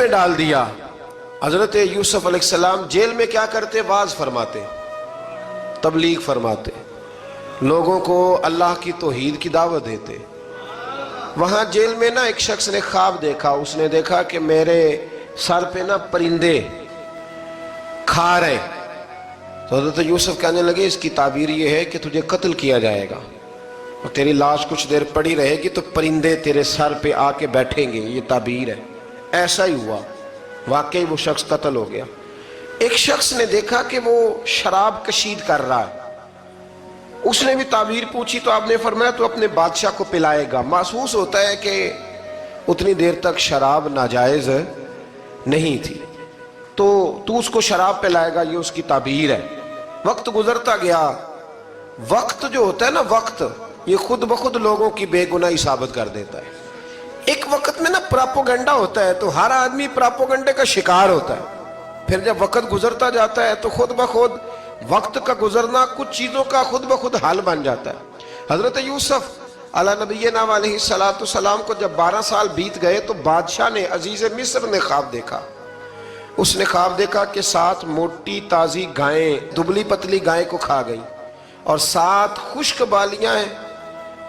میں ڈال دیا۔ حضرت یوسف علیہ السلام جیل میں کیا کرتے؟ واعظ فرماتے، تبلیغ فرماتے، لوگوں کو اللہ کی توحید کی دعوت دیتے۔ وہاں جیل میں نا ایک شخص نے خواب دیکھا، اس نے دیکھا کہ میرے سر پہ نا پرندے کھا رہے۔ تو حضرت یوسف کہنے لگے اس کی تعبیر یہ ہے کہ تجھے قتل کیا جائے گا اور تیری لاش کچھ دیر پڑی رہے گی تو پرندے تیرے سر پہ آ کے بیٹھیں گے، یہ تعبیر ہے۔ ایسا ہی ہوا، واقعی وہ شخص قتل ہو گیا۔ ایک شخص نے دیکھا کہ وہ شراب کشید کر رہا ہے، اس نے بھی تعبیر پوچھی تو آپ نے فرمایا تو اپنے بادشاہ کو پلائے گا۔ محسوس ہوتا ہے کہ اتنی دیر تک شراب ناجائز نہیں تھی، تو اس کو شراب پلائے گا، یہ اس کی تعبیر ہے۔ وقت گزرتا گیا، وقت جو ہوتا ہے نا، وقت یہ خود بخود لوگوں کی بے گناہی ثابت کر دیتا ہے۔ ایک وقت میں نا پراپوگنڈا ہوتا ہے تو ہر آدمی پراپوگنڈے کا شکار ہوتا ہے، پھر جب وقت گزرتا جاتا ہے تو خود بخود وقت کا گزرنا کچھ چیزوں کا خود بخود حال بن جاتا ہے۔ حضرت یوسف علیہ نبینا علیہ السلام کو جب 12 سال بیت گئے تو بادشاہ نے، عزیز مصر نے خواب دیکھا۔ اس نے خواب دیکھا کہ 7 موٹی تازی گائیں دبلی پتلی گائیں کو کھا گئی اور 7 خشک بالیاں ہیں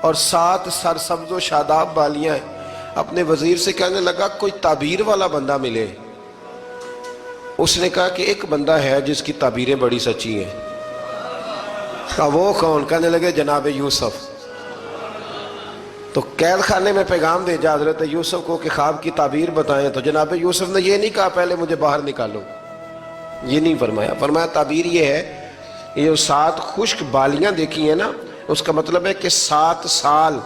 اور 7 سرسبز و شاداب بالیاں ہیں۔ اپنے وزیر سے کہنے لگا کوئی تعبیر والا بندہ ملے۔ اس نے کہا کہ ایک بندہ ہے جس کی تعبیریں بڑی سچی ہیں۔ کہا وہ کون؟ کہنے لگے جناب یوسف۔ تو قید خانے میں پیغام بھیجا حضرت یوسف کو کہ خواب کی تعبیر بتائیں، تو جناب یوسف نے یہ نہیں کہا پہلے مجھے باہر نکالو، یہ نہیں فرمایا۔ فرمایا تعبیر یہ ہے، یہ جو 7 خشک بالیاں دیکھی ہیں نا، اس کا مطلب ہے کہ 7 سال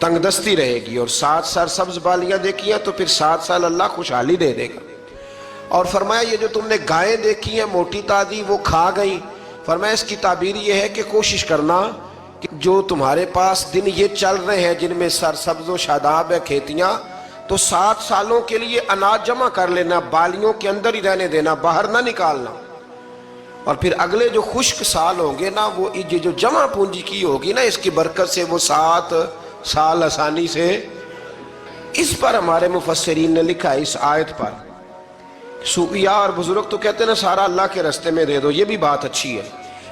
تنگ دستی رہے گی، اور 7 سرسبز بالیاں دیکھی ہیں تو پھر 7 سال اللہ خوشحالی دے دے گا۔ اور فرمایا یہ جو تم نے گائیں دیکھی ہیں موٹی تازی وہ کھا گئیں، فرمایا اس کی تعبیر یہ ہے کہ کوشش کرنا کہ جو تمہارے پاس دن یہ چل رہے ہیں جن میں سرسبز و شاداب ہے کھیتیاں، تو 7 سالوں کے لیے اناج جمع کر لینا، بالیوں کے اندر ہی رہنے دینا، باہر نہ نکالنا، اور پھر اگلے جو خشک سال ہوں گے نا، وہ یہ جو جمع پونجی کی ہوگی نا، اس کی برکت سے وہ 7 سال آسانی سے۔ اس پر ہمارے مفسرین نے لکھا ہے، اس آیت پر صوفیاء اور بزرگ تو کہتے ہیں نا سارا اللہ کے راستے میں دے دو، یہ بھی بات اچھی ہے،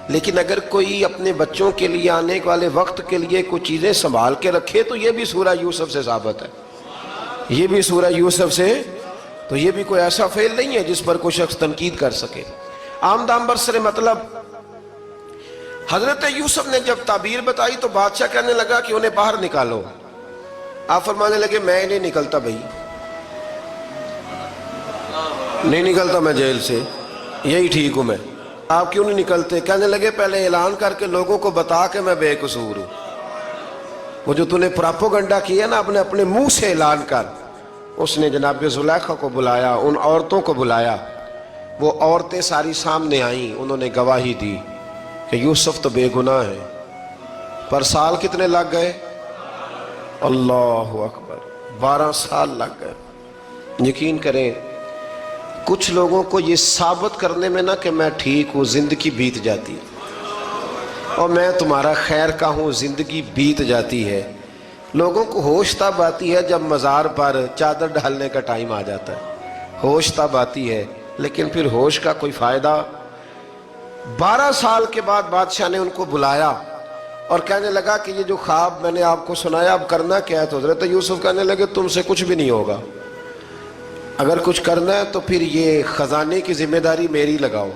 لیکن اگر کوئی اپنے بچوں کے لیے آنے والے وقت کے لیے کوئی چیزیں سنبھال کے رکھے تو یہ بھی سورہ یوسف سے ثابت ہے، یہ بھی سورہ یوسف سے، تو یہ بھی کوئی ایسا فعل نہیں ہے جس پر کوئی شخص تنقید کر سکے۔ عام دام برسر مطلب حضرت یوسف نے جب تعبیر بتائی تو بادشاہ کہنے لگا کہ انہیں باہر نکالو۔ آپ فرمانے لگے میں نہیں نکلتا بھائی، نہیں نکلتا میں جیل سے، یہی ٹھیک ہوں میں۔ آپ کیوں نہیں نکلتے؟ کہنے لگے پہلے اعلان کر کے لوگوں کو بتا کہ میں بے قصور ہوں۔ وہ جو تو نے پراپوگنڈا کیا نا اپنے منہ سے اعلان کر۔ اس نے جناب زلیخا کو بلایا، ان عورتوں کو بلایا، وہ عورتیں ساری سامنے آئیں، انہوں نے گواہی دی کہ یوسف تو بے گناہ ہے۔ پر سال کتنے لگ گئے؟ اللہ اکبر، 12 سال لگ گئے۔ یقین کریں کچھ لوگوں کو یہ ثابت کرنے میں نا کہ میں ٹھیک ہوں زندگی بیت جاتی ہے، اور میں تمہارا خیر کا ہوں زندگی بیت جاتی ہے۔ لوگوں کو ہوش تب آتی ہے جب مزار پر چادر ڈالنے کا ٹائم آ جاتا ہے، ہوش تب آتی ہے، لیکن پھر ہوش کا کوئی فائدہ۔ 12 سال کے بعد بادشاہ نے ان کو بلایا اور کہنے لگا کہ یہ جو خواب میں نے آپ کو سنایا اب کرنا کیا ہے؟ تو حضرت یوسف کہنے لگے تم سے کچھ بھی نہیں ہوگا، اگر کچھ کرنا ہے تو پھر یہ خزانے کی ذمہ داری میری لگاؤ۔